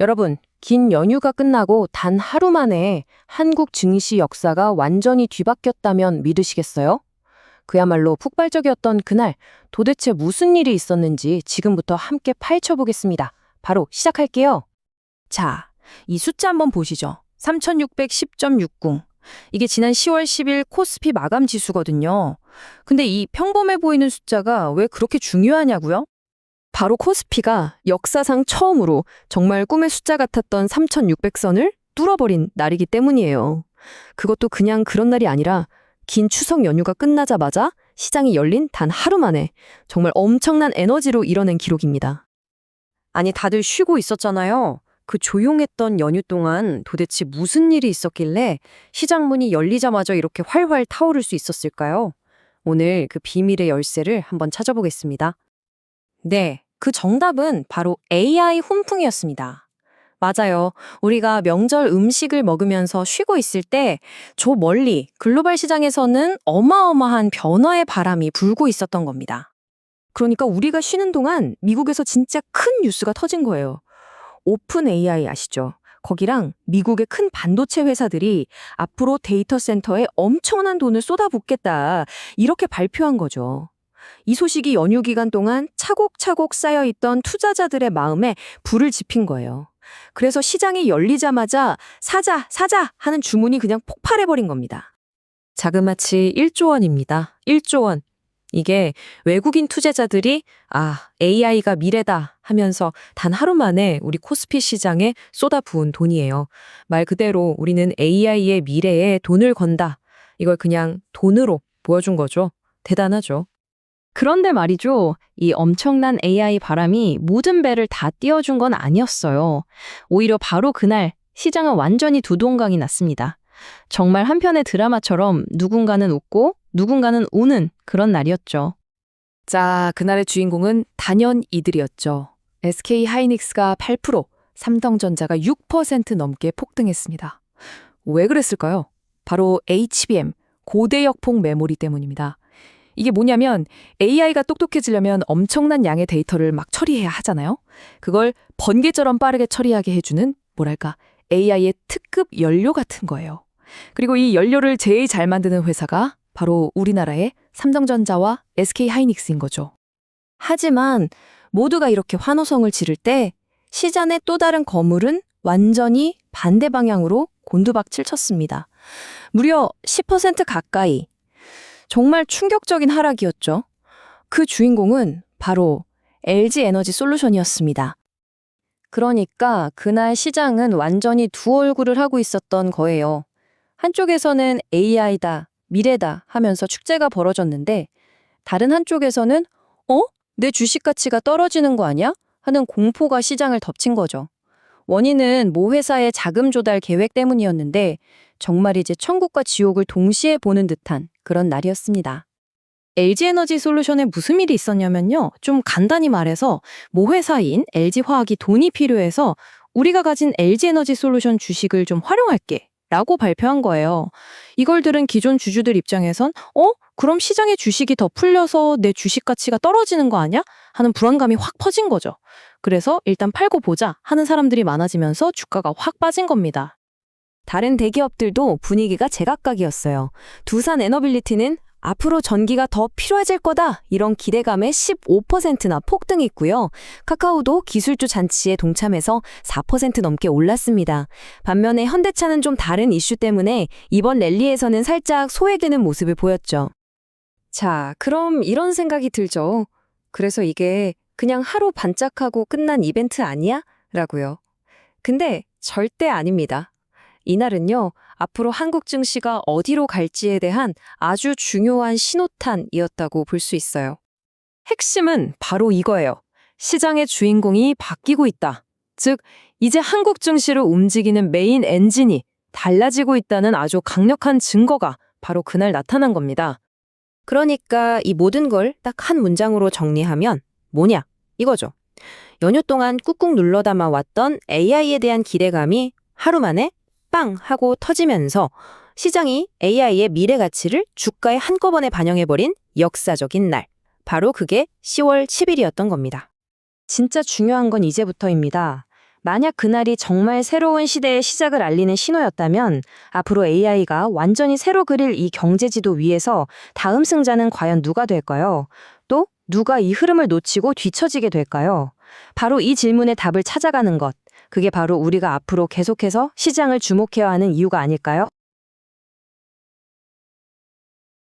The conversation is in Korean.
여러분, 긴 연휴가 끝나고 단 하루 만에 한국 증시 역사가 완전히 뒤바뀌었다면 믿으시겠어요? 그야말로 폭발적이었던 그날 도대체 무슨 일이 있었는지 지금부터 함께 파헤쳐 보겠습니다. 바로 시작할게요. 자, 이 숫자 한번 보시죠. 3610.60. 이게 지난 10월 10일 코스피 마감 지수거든요. 근데 이 평범해 보이는 숫자가 왜 그렇게 중요하냐고요? 바로 코스피가 역사상 처음으로 정말 꿈의 숫자 같았던 3600선을 뚫어버린 날이기 때문이에요. 그것도 그냥 그런 날이 아니라 긴 추석 연휴가 끝나자마자 시장이 열린 단 하루 만에 정말 엄청난 에너지로 이뤄낸 기록입니다. 아니, 다들 쉬고 있었잖아요. 그 조용했던 연휴 동안 도대체 무슨 일이 있었길래 시장 문이 열리자마자 이렇게 활활 타오를 수 있었을까요? 오늘 그 비밀의 열쇠를 한번 찾아보겠습니다. 네, 그 정답은 바로 AI 훈풍이었습니다. 맞아요. 우리가 명절 음식을 먹으면서 쉬고 있을 때 저 멀리 글로벌 시장에서는 어마어마한 변화의 바람이 불고 있었던 겁니다. 그러니까 우리가 쉬는 동안 미국에서 진짜 큰 뉴스가 터진 거예요. 오픈 AI 아시죠? 거기랑 미국의 큰 반도체 회사들이 앞으로 데이터 센터에 엄청난 돈을 쏟아붓겠다, 이렇게 발표한 거죠. 이 소식이 연휴 기간 동안 차곡차곡 쌓여있던 투자자들의 마음에 불을 지핀 거예요. 그래서 시장이 열리자마자 사자, 사자 하는 주문이 그냥 폭발해버린 겁니다. 자그마치 1조 원입니다. 1조 원. 이게 외국인 투자자들이 AI가 미래다 하면서 단 하루 만에 우리 코스피 시장에 쏟아부은 돈이에요. 말 그대로 우리는 AI의 미래에 돈을 건다. 이걸 그냥 돈으로 보여준 거죠. 대단하죠. 그런데 말이죠. 이 엄청난 AI 바람이 모든 배를 다 띄워준 건 아니었어요. 오히려 바로 그날 시장은 완전히 두동강이 났습니다. 정말 한편의 드라마처럼 누군가는 웃고 누군가는 우는 그런 날이었죠. 자, 그날의 주인공은 단연 이들이었죠. SK하이닉스가 8%, 삼성전자가 6% 넘게 폭등했습니다. 왜 그랬을까요? 바로 HBM, 고대역폭 메모리 때문입니다. 이게 뭐냐면 AI가 똑똑해지려면 엄청난 양의 데이터를 막 처리해야 하잖아요. 그걸 번개처럼 빠르게 처리하게 해주는 뭐랄까 AI의 특급 연료 같은 거예요. 그리고 이 연료를 제일 잘 만드는 회사가 바로 우리나라의 삼성전자와 SK하이닉스인 거죠. 하지만 모두가 이렇게 환호성을 지를 때 시장의 또 다른 거물은 완전히 반대 방향으로 곤두박질 쳤습니다. 무려 10% 가까이. 정말 충격적인 하락이었죠. 그 주인공은 바로 LG에너지솔루션이었습니다. 그러니까 그날 시장은 완전히 두 얼굴을 하고 있었던 거예요. 한쪽에서는 AI다, 미래다 하면서 축제가 벌어졌는데 다른 한쪽에서는 내 주식 가치가 떨어지는 거 아니야? 하는 공포가 시장을 덮친 거죠. 원인은 모 회사의 자금 조달 계획 때문이었는데 정말 이제 천국과 지옥을 동시에 보는 듯한 그런 날이었습니다. LG에너지솔루션에 무슨 일이 있었냐면요. 좀 간단히 말해서 모 회사인 LG화학이 돈이 필요해서 우리가 가진 LG에너지솔루션 주식을 좀 활용할게 라고 발표한 거예요. 이걸 들은 기존 주주들 입장에선 그럼 시장의 주식이 더 풀려서 내 주식 가치가 떨어지는 거 아니야? 하는 불안감이 확 퍼진 거죠. 그래서 일단 팔고 보자 하는 사람들이 많아지면서 주가가 확 빠진 겁니다. 다른 대기업들도 분위기가 제각각이었어요. 두산 에너빌리티는 앞으로 전기가 더 필요해질 거다, 이런 기대감에 15%나 폭등했고요. 카카오도 기술주 잔치에 동참해서 4% 넘게 올랐습니다. 반면에 현대차는 좀 다른 이슈 때문에 이번 랠리에서는 살짝 소외되는 모습을 보였죠. 자, 그럼 이런 생각이 들죠. 그래서 이게 그냥 하루 반짝하고 끝난 이벤트 아니야? 라고요. 근데 절대 아닙니다. 이날은요, 앞으로 한국 증시가 어디로 갈지에 대한 아주 중요한 신호탄이었다고 볼 수 있어요. 핵심은 바로 이거예요. 시장의 주인공이 바뀌고 있다. 즉, 이제 한국 증시를 움직이는 메인 엔진이 달라지고 있다는 아주 강력한 증거가 바로 그날 나타난 겁니다. 그러니까 이 모든 걸 딱 한 문장으로 정리하면 뭐냐? 이거죠. 연휴 동안 꾹꾹 눌러 담아왔던 AI에 대한 기대감이 하루 만에 빵 하고 터지면서 시장이 AI의 미래 가치를 주가에 한꺼번에 반영해버린 역사적인 날. 바로 그게 10월 10일이었던 겁니다. 진짜 중요한 건 이제부터입니다. 만약 그날이 정말 새로운 시대의 시작을 알리는 신호였다면 앞으로 AI가 완전히 새로 그릴 이 경제지도 위에서 다음 승자는 과연 누가 될까요? 또 누가 이 흐름을 놓치고 뒤처지게 될까요? 바로 이 질문의 답을 찾아가는 것, 그게 바로 우리가 앞으로 계속해서 시장을 주목해야 하는 이유가 아닐까요?